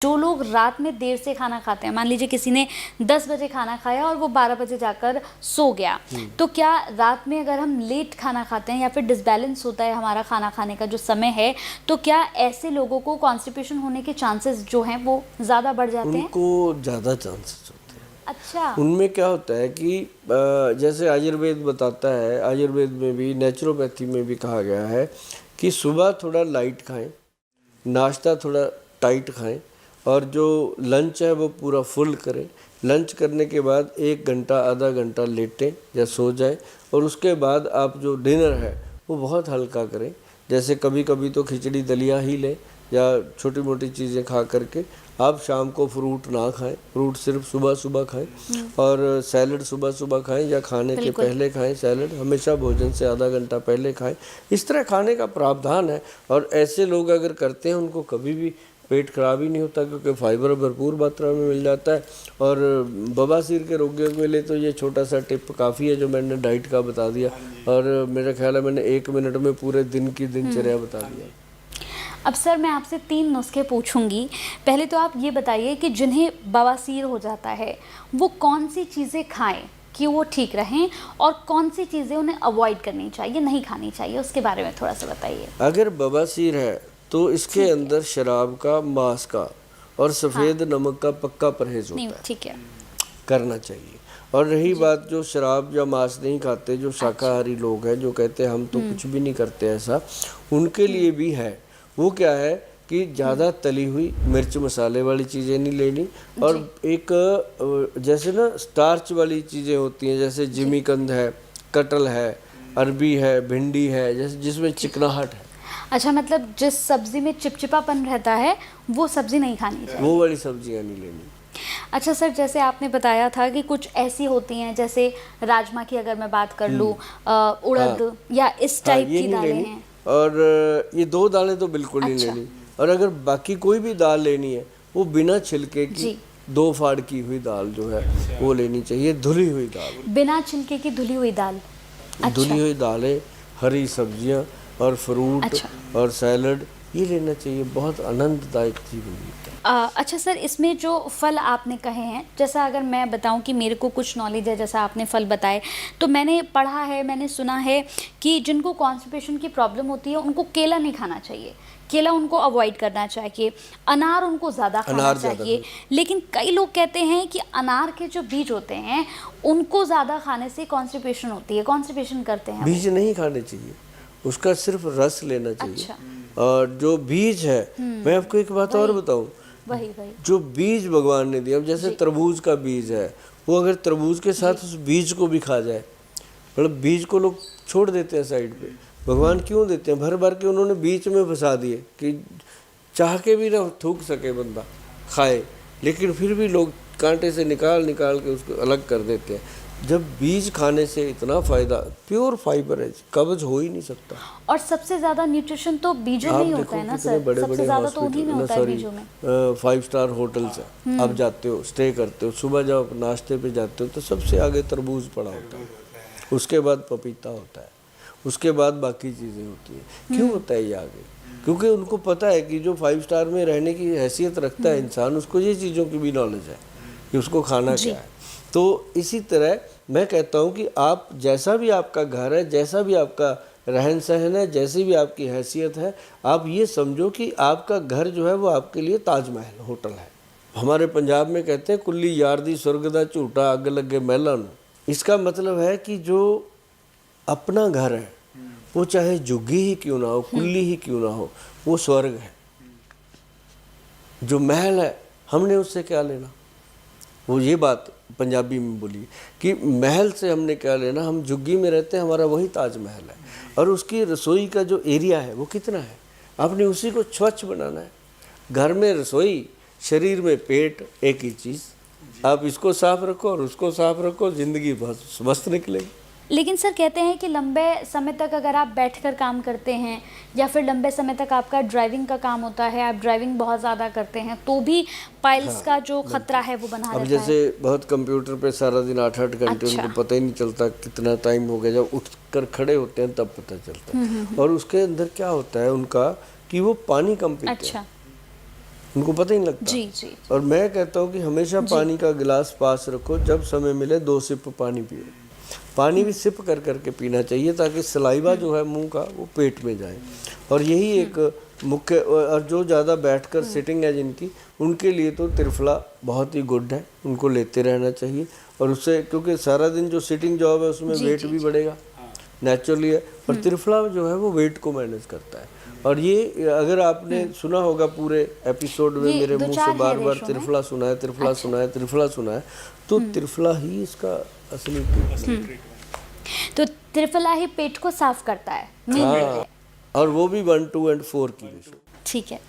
जो लोग रात में देर से खाना खाते हैं, मान लीजिए किसी ने 10 बजे खाना खाया और वो 12 बजे जाकर सो गया, तो क्या रात में अगर हम लेट खाना खाते हैं या फिर डिसबैलेंस होता है हमारा खाना खाने का जो समय है, तो क्या ऐसे लोगों को कॉन्स्टिपेशन होने के चांसेस जो हैं वो ज़्यादा बढ़ जाते हैं? उनको ज़्यादा चांसेस होते हैं। अच्छा। उनमें क्या होता है कि जैसे आयुर्वेद बताता है, आयुर्वेद में भी नेचुरोपैथी में भी कहा गया है कि सुबह थोड़ा लाइट खाएं, नाश्ता थोड़ा टाइट खाएं और जो लंच है वो पूरा फुल करें। लंच करने के बाद 1 घंटा आधा घंटा लेटें या सो जाएं और उसके बाद आप जो डिनर है वो बहुत हल्का करें। जैसे कभी कभी तो खिचड़ी दलिया ही लें या छोटी मोटी चीज़ें खा करके आप शाम को फ्रूट ना खाएं, फ्रूट सिर्फ सुबह सुबह खाएं और सैलड सुबह सुबह खाएं या खाने के पहले खाएं। सैलड हमेशा भोजन से आधा घंटा पहले खाएं। इस तरह खाने का प्रावधान है और ऐसे लोग अगर करते हैं उनको कभी भी पेट खराब ही नहीं होता क्योंकि फाइबर भरपूर मात्रा में मिल जाता है। और बवासीर के रोगियों के लिए तो ये छोटा सा टिप काफ़ी है जो मैंने डाइट का बता दिया और मेरा ख्याल है मैंने 1 मिनट में पूरे दिन की दिनचर्या बता दिया। अब सर मैं आपसे 3 नुस्खे पूछूंगी। पहले तो आप ये बताइए कि जिन्हें बवासीर हो जाता है वो कौन सी चीज़ें खाएं कि वो ठीक रहें और कौन सी चीज़ें उन्हें अवॉइड करनी चाहिए, नहीं खानी चाहिए, उसके बारे में थोड़ा सा बताइए। अगर बवासीर है तो इसके अंदर शराब का, मांस का और सफ़ेद नमक का पक्का परहेज होता है, ठीक है, करना चाहिए। और रही बात जो शराब या मांस नहीं खाते, जो शाकाहारी लोग हैं जो कहते हैं हम तो कुछ भी नहीं करते ऐसा, उनके लिए भी है। वो क्या है कि ज़्यादा तली हुई मिर्च मसाले वाली चीज़ें नहीं लेनी और एक जैसे ना स्टार्च वाली चीज़ें होती हैं जैसे जिमीकंद है, कटहल है, अरबी है, भिंडी है, जैसे जिसमें चिकनाहट है। अच्छा, मतलब जिस सब्जी में चिपचिपापन रहता है वो सब्जी नहीं खानी चाहिए, वो वाली सब्जियां नहीं लेनी। अच्छा सर, जैसे आपने बताया था कि कुछ ऐसी होती हैं जैसे राजमा की अगर मैं बात कर लूँ, उड़द या इस टाइप की दालें हैं। और ये 2 दालें तो बिल्कुल नहीं लेनी। और अगर बाकी कोई भी दाल लेनी है वो बिना छिलके की 2 फाड़ की हुई दाल जो है वो लेनी चाहिए, धुली हुई दाल, बिना छिलके की धुली हुई दाल। धुली हुई दालें, हरी सब्जियां और फ्रूट और सैलड ये लेना चाहिए। बहुत आनंददायक जीवन जीता है। अच्छा सर, इसमें जो फल आपने कहे हैं, जैसा अगर मैं बताऊं कि मेरे को कुछ नॉलेज है, जैसा आपने फल बताए, तो मैंने पढ़ा है, मैंने सुना है कि जिनको कॉन्स्टिपेशन की प्रॉब्लम होती है उनको केला नहीं खाना चाहिए, केला उनको अवॉइड करना चाहिए, अनार उनको ज़्यादा खाना चाहिए। लेकिन कई लोग कहते हैं कि अनार के जो बीज होते हैं उनको ज़्यादा खाने से कॉन्स्टिपेशन होती है, कॉन्स्टिपेशन करते हैं। बीज नहीं खाने चाहिए, उसका सिर्फ रस लेना चाहिए। और जो बीज है, मैं आपको एक बात और बताऊं, जो बीज भगवान ने दिया, जैसे तरबूज का बीज है, वो अगर तरबूज के साथ उस बीज को भी खा जाए, मतलब बीज को लोग छोड़ देते हैं साइड पे, भगवान क्यों देते हैं? भर भर के उन्होंने बीच में फंसा दिए कि चाह के भी ना थूक सके बंदा खाए, लेकिन फिर भी लोग कांटे से निकाल निकाल के उसको अलग कर देते हैं। जब बीज खाने से इतना फायदा, प्योर फाइबर है, कब्ज हो ही नहीं सकता। और सबसे ज्यादा न्यूट्रिशन तो बीजों में ही होता है ना सर, सबसे ज्यादा तो उन्हीं में होता है, बीजों में। 5 स्टार होटल्स है, आप जाते हो, स्टे करते हो, सुबह जब नाश्ते पे जाते हो तो सबसे आगे तरबूज पड़ा होता है, उसके बाद पपीता होता है, उसके बाद बाकी चीज़ें होती हैं। क्यों होता है ये आगे? क्योंकि उनको पता है कि जो 5 स्टार में रहने की हैसियत रखता है इंसान, उसको ये चीज़ों की भी नॉलेज है कि उसको खाना क्या है। तो इसी तरह मैं कहता हूँ कि आप जैसा भी आपका घर है, जैसा भी आपका रहन सहन है, जैसी भी आपकी हैसियत है, आप ये समझो कि आपका घर जो है वो आपके लिए ताजमहल होटल है। हमारे पंजाब में कहते हैं कुल्ली यार दी स्वर्ग दा झूठा अग लगे महलां नूं। इसका मतलब है कि जो अपना घर है वो चाहे झुग्गी ही क्यों ना हो, कुल्ली ही क्यों ना हो, वो स्वर्ग है। जो महल है हमने उससे क्या लेना? वो ये बात पंजाबी में बोली कि महल से हमने क्या लेना, हम झुग्गी में रहते हैं, हमारा वही ताजमहल है। और उसकी रसोई का जो एरिया है वो कितना है, आपने उसी को स्वच्छ बनाना है। घर में रसोई, शरीर में पेट, एक ही चीज़। आप इसको साफ रखो और उसको साफ रखो, ज़िंदगी बहुत स्वस्थ निकलेगी। लेकिन सर कहते हैं कि लंबे समय तक अगर आप बैठकर काम करते हैं या फिर लंबे समय तक आपका ड्राइविंग का काम होता है, आप ड्राइविंग बहुत ज़्यादा करते हैं, तो भी पाइल्स का जो खतरा है वो बना रहता है। अब जैसे बहुत कंप्यूटर पे सारा दिन 8-8 घंटे, उनको पता ही नहीं चलता कितना टाइम हो गया, जब उठकर खड़े होते हैं तब पता चलता है। और उसके अंदर क्या होता है उनका कि वो पानी कम पीते हैं। उनको पता ही नहीं लगता। जी जी और मैं कहता हूँ कि हमेशा पानी का गिलास पास रखो, जब समय मिले 2 सिप पानी पियो। पानी भी सिप कर करके पीना चाहिए ताकि सलाइवा जो है मुंह का वो पेट में जाए। और यही एक मुख्य, और जो ज़्यादा बैठकर सिटिंग है जिनकी, उनके लिए तो त्रिफला बहुत ही गुड है, उनको लेते रहना चाहिए। और उससे, क्योंकि सारा दिन जो सिटिंग जॉब है उसमें वेट भी बढ़ेगा, नेचुरली है। और त्रिफला जो है वो वेट को मैनेज करता है। और ये अगर आपने सुना होगा पूरे एपिसोड में ये मेरे दो मुंह चार से बार है बार रेशो में। त्रिफला सुना है, त्रिफला सुना है, त्रिफला सुना है, तो त्रिफला ही इसका असली ट्रीटमेंट है। तो त्रिफला ही पेट को साफ करता है, मेन हाँ, और वो भी 1, 2 और 4 की रेशो। ठीक है।